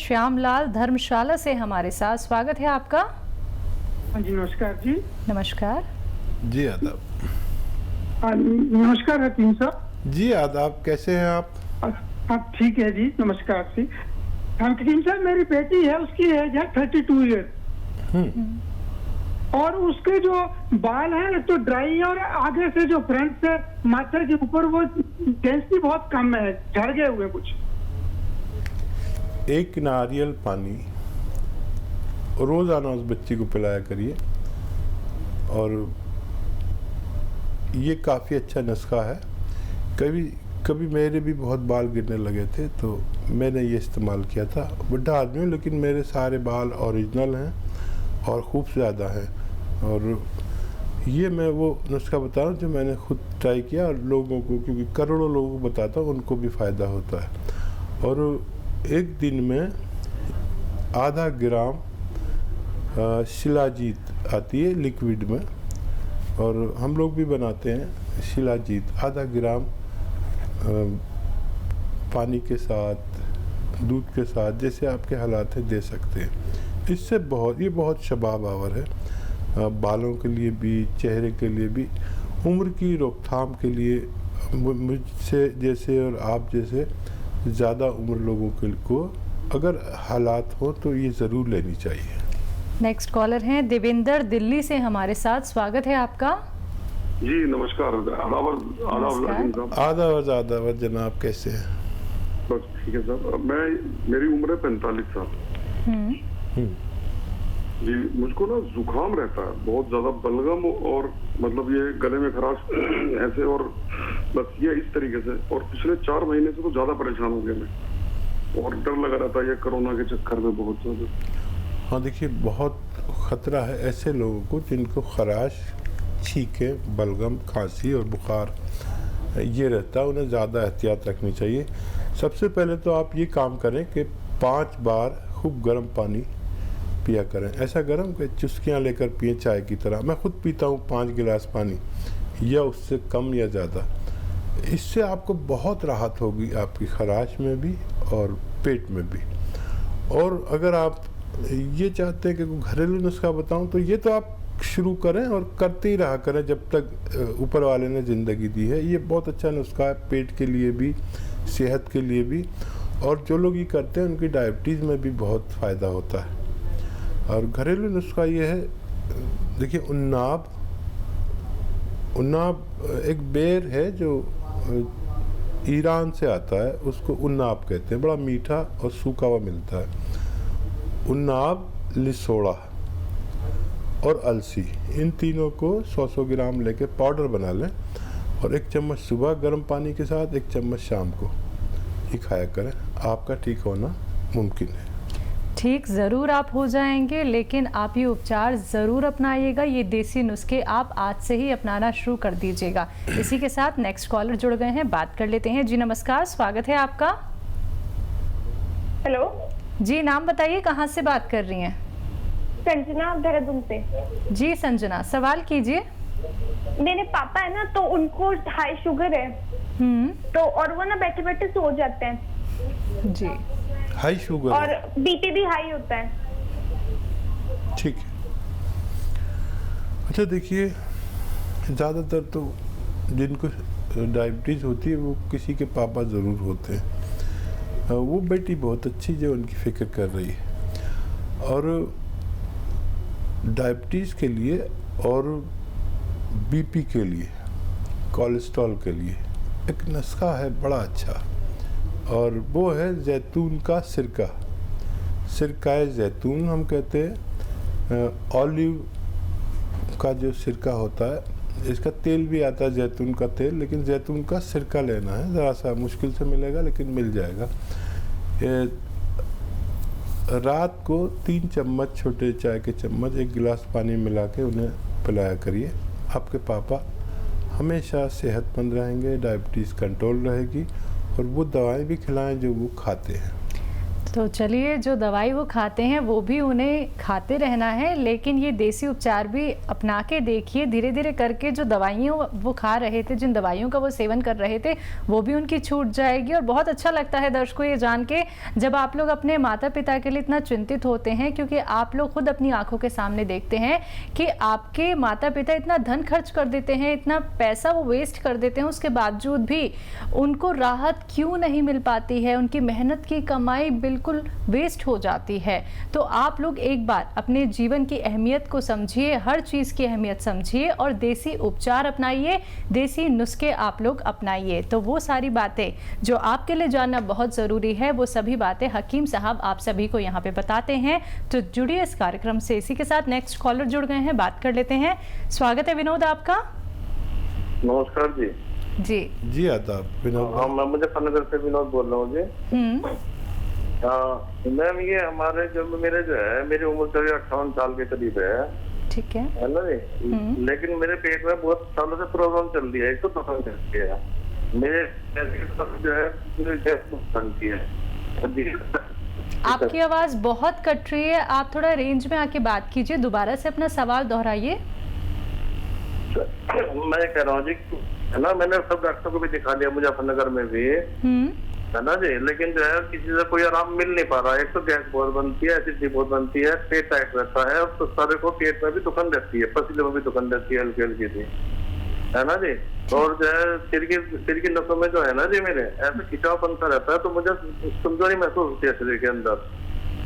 श्यामलाल धर्मशाला से हमारे साथ। स्वागत है आपका। हाँ जी, नमस्कार जी। नमस्कार जी आदाब। नमस्कार हकीम साहब। जी आदाब, कैसे हैं आप? आप ठीक है जी, नमस्कार जी। हकीम साहब, मेरी बेटी है, उसकी एज है 32 ईयर और उसके जो बाल हैं तो ड्राई है और आगे से जो फ्रंट से माथे के ऊपर वो डेंसिटी बहुत कम है, झड़ गए हुए कुछ। एक नारियल पानी रोज़ाना उस बच्ची को पिलाया करिए और ये काफ़ी अच्छा नुस्खा है। कभी मेरे भी बहुत बाल गिरने लगे थे तो मैंने ये इस्तेमाल किया था। बुढ़ा आदमी हूँ लेकिन मेरे सारे बाल ओरिजिनल हैं और खूब ज़्यादा हैं और ये मैं वो नुस्खा बता रहा हूँ जो मैंने खुद ट्राई किया और लोगों को, क्योंकि करोड़ों लोगों को बताता हूँ, उनको भी फ़ायदा होता है। और एक दिन में आधा ग्राम शिलाजीत आती है लिक्विड में और हम लोग भी बनाते हैं शिलाजीत, आधा ग्राम पानी के साथ, दूध के साथ, जैसे आपके हालात है दे सकते हैं। इससे बहुत शबाब आवर है, बालों के लिए भी, चेहरे के लिए भी, उम्र की रोकथाम के लिए। मुझसे जैसे और आप जैसे ज़्यादा उम्र लोगों को अगर हालात हो तो ये ज़रूर लेनी चाहिए। नेक्स्ट कॉलर हैं देवेंद्र दिल्ली से हमारे साथ। स्वागत है आपका। जी नमस्कार। आदाब जनाब, कैसे हैं? बस ठीक है साहब। मेरी उम्र है 45 साल। जी, मुझको ना जुकाम रहता है बहुत ज्यादा, बलगम और मतलब ये गले में खराश ऐसे और बस ये इस तरीके से। और पिछले 4 महीने से तो ज्यादा परेशान हो गया मैं और डर लगा रहता है ये कोरोना के चक्कर में बहुत ज्यादा। हाँ देखिए, बहुत ख़तरा है ऐसे लोगों को जिनको खराश, छींके, बलगम, खांसी और बुखार ये रहता है। उन्हें ज़्यादा एहतियात रखनी चाहिए। सबसे पहले तो आप ये काम करें कि 5 बार खूब गर्म पानी पिया करें। ऐसा गर्म कि चुस्कियाँ लेकर पिए चाय की तरह। मैं खुद पीता हूँ 5 गिलास पानी या उससे कम या ज़्यादा। इससे आपको बहुत राहत होगी, आपकी खराश में भी और पेट में भी। और अगर आप ये चाहते हैं कि कोई घरेलू नुस्खा बताऊं तो ये तो आप शुरू करें और करते ही रहा करें जब तक ऊपर वाले ने ज़िंदगी दी है। ये बहुत अच्छा नुस्खा है, पेट के लिए भी, सेहत के लिए भी। और जो लोग ये करते हैं उनकी डायबिटीज़ में भी बहुत फ़ायदा होता है। और घरेलू नुस्खा ये है, देखिए उन्नाब एक बेर है जो ईरान से आता है, उसको उन्नाब कहते हैं। बड़ा मीठा और सूखा हुआ मिलता है। उन्नाब, लिसोड़ा और अलसी, इन तीनों को 100-100 ग्राम लेके पाउडर बना लें और 1 चम्मच सुबह गर्म पानी के साथ, 1 चम्मच शाम को ये खाया करें। आपका ठीक होना मुमकिन है। ठीक ज़रूर आप हो जाएंगे, लेकिन आप ये उपचार ज़रूर अपनाइएगा। ये देसी नुस्खे आप आज से ही अपनाना शुरू कर दीजिएगा। इसी के साथ नेक्स्ट कॉलर जुड़ गए हैं, बात कर लेते हैं। जी नमस्कार, स्वागत है आपका। हेलो जी, नाम बताइए, कहाँ से बात कर रही हैं? संजना, देहरादून से। जी संजना, सवाल कीजिए। मेरे पापा है ना, तो उनको हाई शुगर है तो और वो ना बैठे बैठे सो जाते हैं जी। हाई शुगर और बीपी भी हाई होता है। ठीक है। अच्छा देखिए, ज़्यादातर तो जिनको डायबिटीज़ होती है वो किसी के पापा ज़रूर होते हैं। वो बेटी बहुत अच्छी जो उनकी फ़िक्र कर रही है। और डायबिटीज़ के लिए और बीपी के लिए, कोलेस्ट्रॉल के लिए एक नुस्खा है बड़ा अच्छा, और वो है जैतून का सिरका। सिरकाए जैतून हम कहते हैं। ऑलिव का जो सिरका होता है, इसका तेल भी आता है जैतून का तेल, लेकिन जैतून का सिरका लेना है। ज़रा सा मुश्किल से मिलेगा लेकिन मिल जाएगा। रात को 3 चम्मच, छोटे चाय के चम्मच, 1 गिलास पानी मिला के उन्हें पिलाया करिए। आपके पापा हमेशा सेहतमंद रहेंगे, डायबिटीज़ कंट्रोल रहेगी और वो दवाएं भी खिलाएं जो वो खाते हैं। तो चलिए, जो दवाई वो खाते हैं वो भी उन्हें खाते रहना है, लेकिन ये देसी उपचार भी अपना के देखिए। धीरे धीरे करके जो दवाइयाँ वो खा रहे थे, जिन दवाइयों का वो सेवन कर रहे थे, वो भी उनकी छूट जाएगी। और बहुत अच्छा लगता है दर्शकों ये जान के, जब आप लोग अपने माता पिता के लिए इतना चिंतित होते हैं, क्योंकि आप लोग खुद अपनी आंखों के सामने देखते हैं कि आपके माता पिता इतना धन खर्च कर देते हैं, इतना पैसा वो वेस्ट कर देते हैं, उसके बावजूद भी उनको राहत क्यों नहीं मिल पाती है। उनकी मेहनत की कमाई बिल्कुल वेस्ट हो जाती है। तो आप लोग एक बार अपने जीवन की अहमियत को समझिए, हर चीज की अहमियत समझिए और देसी उपचार अपनाइए, देसी नुस्खे आप लोग अपनाइए। तो वो सारी बातें जो आपके लिए जानना बहुत जरूरी है, वो सभी बातें हकीम साहब आप सभी को यहाँ पे बताते हैं। तो जुड़िए इस कार्यक्रम से। इसी के साथ नेक्स्ट कॉलर जुड़ गए हैं, बात कर लेते हैं। स्वागत है विनोद आपका। नमस्कार जी। जी आदाब विनोद। हाँ, मैं मुजफ्फरनगर से विनोद बोल रहा हूँ जी। मैम ये हमारे जो है मेरी उम्र करीब 58 साल के करीब है। ठीक है ना जी। लेकिन मेरे पेट में बहुत सालों से प्रॉब्लम चल रही है। एक तो पसंद करती है मेरे जो है गैस बनती है। आपकी आवाज बहुत कट रही है, आप थोड़ा रेंज में आके बात कीजिए। दोबारा से अपना सवाल दोहराइए। मैं कह रहा हूँ जी, है ना, मैंने सब डॉक्टर को भी दिखा लिया मुजफ्फरनगर में भी, है ना जी, लेकिन जो है किसी से कोई आराम मिल नहीं पा रहा है। एक तो गैस बहुत बनती है, एसिडिटी बहुत बनती है, पेट टाइट रहता है, और तो सारे को पेट में भी दुखन रहती है, पसीने में भी दुखन रहती है हल्की हल्की सी, है ना जी। और जो है सिर की नसों में जो है ना जी मेरे ऐसे खिंचावपन सा रहता है, तो मुझे कमजोरी महसूस होती है शरीर के अंदर।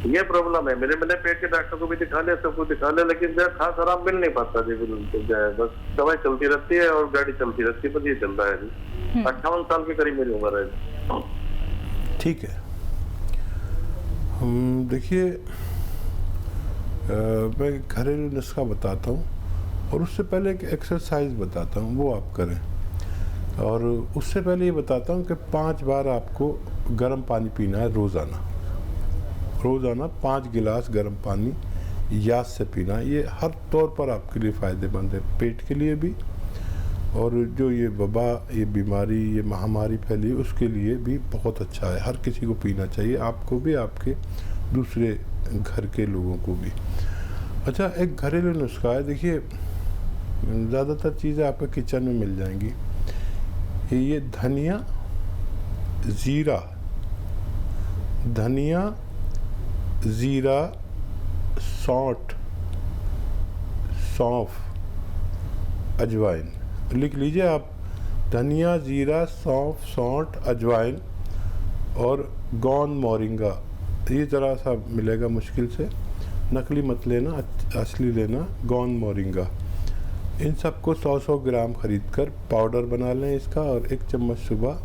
ये प्रॉब्लम है मेरे। मैंने पेट के डॉक्टर को भी दिखा लिया, सबको दिखा लिया, लेकिन जो है खास आराम मिल नहीं पाता जी। जो है बस दवाई चलती रहती है और गाड़ी चलती रहती है, बस ये चल रहा है जी। 58 साल के करीब मेरी उम्र है। ठीक है, देखिए मैं घरेलू नुस्खा बताता हूँ और उससे पहले एक एक्सरसाइज बताता हूँ, वो आप करें। और उससे पहले ये बताता हूँ कि 5 बार आपको गर्म पानी पीना है रोज़ाना। 5 गिलास गर्म पानी याद से पीना। ये हर तौर पर आपके लिए फ़ायदेमंद है, पेट के लिए भी, और जो ये वबा, ये बीमारी, ये महामारी फैली, उसके लिए भी बहुत अच्छा है। हर किसी को पीना चाहिए, आपको भी, आपके दूसरे घर के लोगों को भी। अच्छा, एक घरेलू नुस्खा है। देखिए, ज़्यादातर चीज़ें आपके किचन में मिल जाएंगी। ये धनिया, ज़ीरा, सौंफ, अजवाइन। लिख लीजिए आप, धनिया, ज़ीरा, सौंठ, अजवाइन और गौन मोरिंगा। ये ज़रा सा मिलेगा मुश्किल से, नकली मत लेना, असली लेना, गौन मोरिंगा। इन सबको 100 ग्राम खरीद कर पाउडर बना लें इसका, और 1 चम्मच सुबह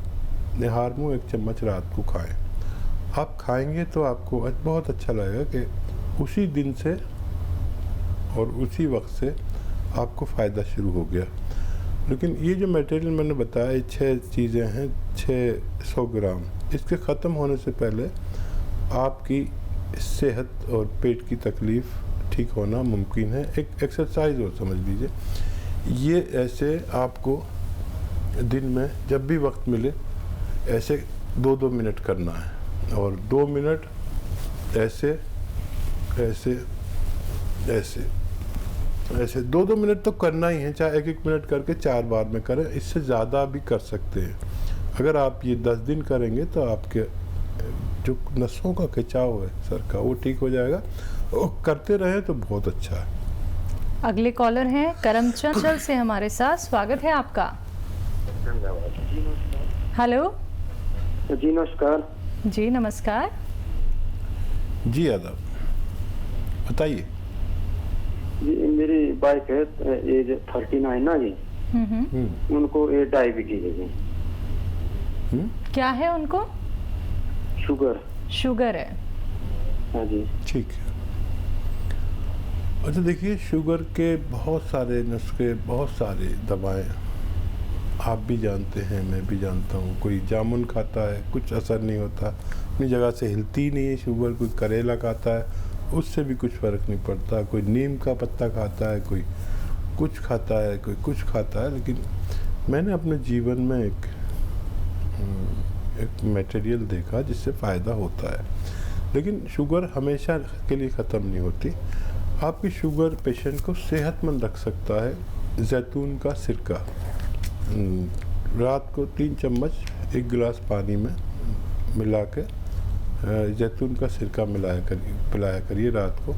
निहार मुँह, 1 चम्मच रात को खाएं। आप खाएंगे तो आपको बहुत अच्छा लगेगा कि उसी दिन से और उसी वक्त से आपको फ़ायदा शुरू हो गया। लेकिन ये जो मटेरियल मैंने बताया, 6 चीज़ें हैं, 600 ग्राम। इसके ख़त्म होने से पहले आपकी सेहत और पेट की तकलीफ़ ठीक होना मुमकिन है। एक एक्सरसाइज हो, समझ लीजिए। ये ऐसे आपको दिन में जब भी वक्त मिले ऐसे 2-2 मिनट करना है, और 2 मिनट ऐसे 2-2 मिनट तो करना ही है, चाहे 1-1 मिनट करके 4 बार में करें। इससे ज़्यादा भी कर सकते हैं। अगर आप ये 10 दिन करेंगे तो आपके जो नसों का खिंचाव है सर का, वो ठीक हो जाएगा। वो करते रहें तो बहुत अच्छा है। अगले कॉलर हैं करमचंद से हमारे साथ। स्वागत है आपका। हेलो जी नमस्कार। जी नमस्कार। जी आदाब, बताइए। जी मेरी वाइफ है, एज 39 ना जी। उनको ये डायबिटीज है जी। क्या है उनको? शुगर है। हाँ जी। ठीक है। अच्छा, देखिए, शुगर के बहुत सारे नुस्खे, बहुत सारे दवाएं आप भी जानते हैं, मैं भी जानता हूँ। कोई जामुन खाता है, कुछ असर नहीं होता, अपनी जगह से हिलती नहीं है शुगर। कोई करेला खाता है, उससे भी कुछ फ़र्क नहीं पड़ता। कोई नीम का पत्ता खाता है, कोई कुछ खाता है, कोई कुछ खाता है। लेकिन मैंने अपने जीवन में एक मटेरियल देखा जिससे फ़ायदा होता है। लेकिन शुगर हमेशा के लिए ख़त्म नहीं होती। आपकी शुगर पेशेंट को सेहतमंद रख सकता है जैतून का सिरका। रात को 3 चम्मच 1 गिलास पानी में मिला के जैतून का सिरका पिलाया करिए रात को,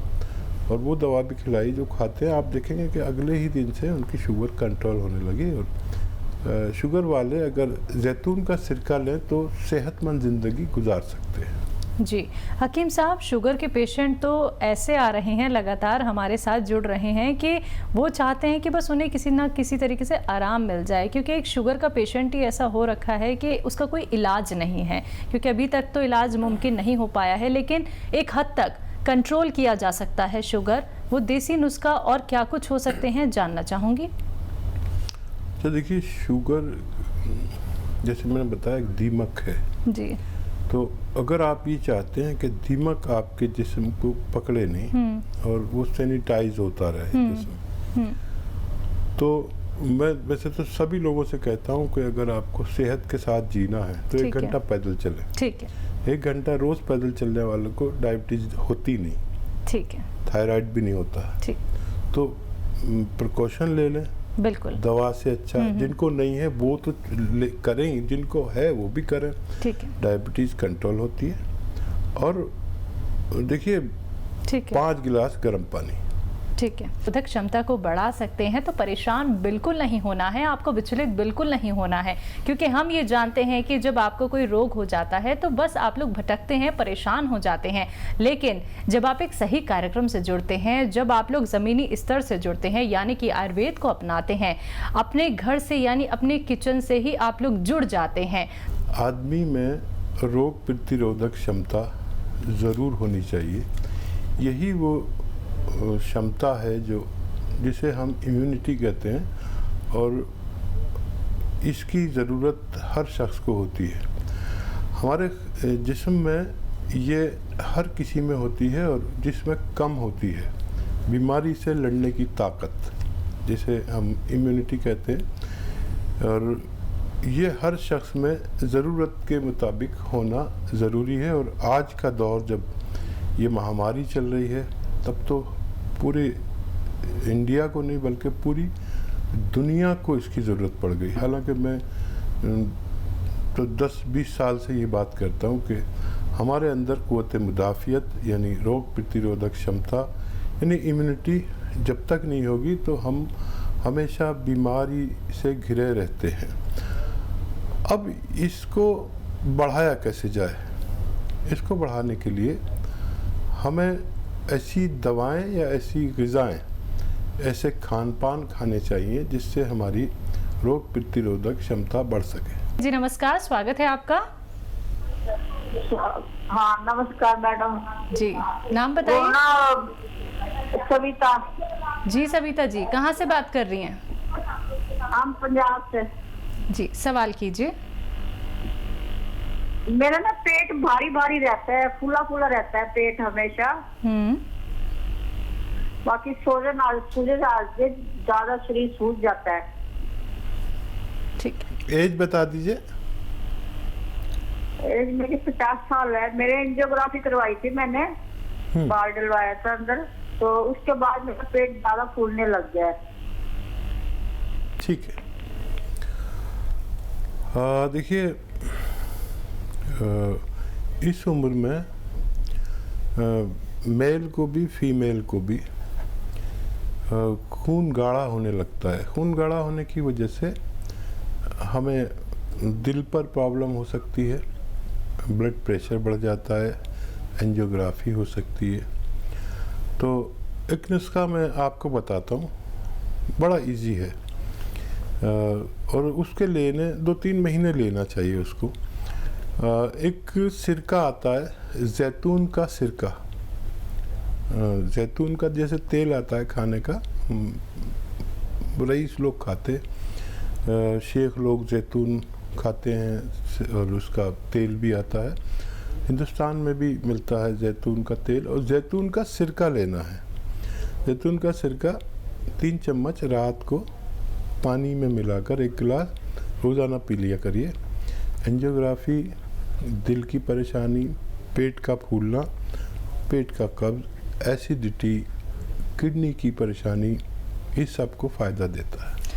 और वो दवा भी खिलाई जो खाते हैं। आप देखेंगे कि अगले ही दिन से उनकी शुगर कंट्रोल होने लगी। और शुगर वाले अगर जैतून का सिरका लें तो सेहतमंद ज़िंदगी गुजार सकते हैं। जी हकीम साहब, शुगर के पेशेंट तो ऐसे आ रहे हैं, लगातार हमारे साथ जुड़ रहे हैं कि वो चाहते हैं कि बस उन्हें किसी ना किसी तरीके से आराम मिल जाए, क्योंकि एक शुगर का पेशेंट ही ऐसा हो रखा है कि उसका कोई इलाज नहीं है, क्योंकि अभी तक तो इलाज मुमकिन नहीं हो पाया है, लेकिन एक हद तक कंट्रोल किया जा सकता है शुगर। वो देसी नुस्खा और क्या कुछ हो सकते हैं, जानना चाहूँगी। तो देखिए, शुगर जैसे मैंने बताया एक दीमक है जी। तो अगर आप ये चाहते हैं कि दीमक आपके जिस्म को पकड़े नहीं और वो सैनिटाइज होता रहे जिस्म, तो मैं वैसे तो सभी लोगों से कहता हूँ कि अगर आपको सेहत के साथ जीना है तो 1 घंटा पैदल चलें। ठीक है। 1 घंटा रोज़ पैदल चलने वालों को डायबिटीज होती नहीं। ठीक है। थायराइड भी नहीं होता। ठीक। तो प्रिकॉशन ले लें, बिल्कुल, दवा से अच्छा। जिनको नहीं है वो तो करें, जिनको है वो भी करें। ठीक है। डायबिटीज कंट्रोल होती है। और देखिए, 5 गिलास गर्म पानी। ठीक है। प्रतिरोधक क्षमता को बढ़ा सकते हैं, तो परेशान बिल्कुल नहीं होना है, आपको विचलित बिल्कुल नहीं होना है, क्योंकि हम ये जानते हैं कि जब आपको कोई रोग हो जाता है तो बस आप लोग भटकते हैं, परेशान हो जाते हैं। लेकिन जब आप एक सही कार्यक्रम से जुड़ते हैं, जब आप लोग ज़मीनी स्तर से जुड़ते हैं, यानी कि आयुर्वेद को अपनाते हैं, अपने घर से यानी अपने किचन से ही आप लोग जुड़ जाते हैं। आदमी में रोग प्रतिरोधक क्षमता ज़रूर होनी चाहिए। यही वो क्षमता है जिसे हम इम्यूनिटी कहते हैं, और इसकी ज़रूरत हर शख्स को होती है। हमारे जिस्म में ये हर किसी में होती है, और जिसमें कम होती है बीमारी से लड़ने की ताकत, जिसे हम इम्यूनिटी कहते हैं, और ये हर शख्स में ज़रूरत के मुताबिक होना ज़रूरी है। और आज का दौर जब ये महामारी चल रही है, तब तो पूरे इंडिया को नहीं बल्कि पूरी दुनिया को इसकी ज़रूरत पड़ गई। हालांकि मैं तो 10-20 साल से ये बात करता हूँ कि हमारे अंदर क़ुव्वत मुदाफ़ियत यानी रोग प्रतिरोधक क्षमता यानी इम्यूनिटी जब तक नहीं होगी तो हम हमेशा बीमारी से घिरे रहते हैं। अब इसको बढ़ाया कैसे जाए? इसको बढ़ाने के लिए हमें ऐसी दवाएं या ऐसी ग़िज़ाएं, ऐसे खान पान खाने चाहिए जिससे हमारी रोग प्रतिरोधक क्षमता बढ़ सके। जी नमस्कार, स्वागत है आपका। हाँ नमस्कार मैडम जी, नाम बताइए। सविता जी। सविता जी, कहाँ से बात कर रही हैं? हम पंजाब से। जी, सवाल कीजिए। मेरा ना पेट भारी भारी रहता है, फूला फूला रहता है पेट हमेशा। बाकी सूजन ज्यादा शरीर सूज जाता है। ठीक। एज बता दीजिए। एज मेरी 50 साल है। मेरे एंजियोग्राफी करवाई थी मैंने, बाल डलवाया था अंदर, तो उसके बाद मेरा पेट ज्यादा फूलने लग गया है। ठीक है। देखिए, इस उम्र में मेल को भी फीमेल को भी खून गाढ़ा होने लगता है। खून गाढ़ा होने की वजह से हमें दिल पर प्रॉब्लम हो सकती है, ब्लड प्रेशर बढ़ जाता है, एंजियोग्राफी हो सकती है। तो एक नुस्खा मैं आपको बताता हूँ, बड़ा इजी है, और उसके लेने 2-3 महीने लेना चाहिए उसको। एक सिरका आता है, जैतून का सिरका। जैतून का जैसे तेल आता है खाने का, रईस लोग खाते, शेख लोग जैतून खाते हैं, और उसका तेल भी आता है। हिंदुस्तान में भी मिलता है जैतून का तेल, और जैतून का सिरका लेना है। जैतून का सिरका 3 चम्मच रात को पानी में मिलाकर 1 गिलास रोज़ाना पी लिया करिए। एंजियोग्राफी, दिल की परेशानी, पेट का फूलना पेट का कब्ज, एसिडिटी, किडनी की परेशानी, इस सब को फ़ायदा देता है।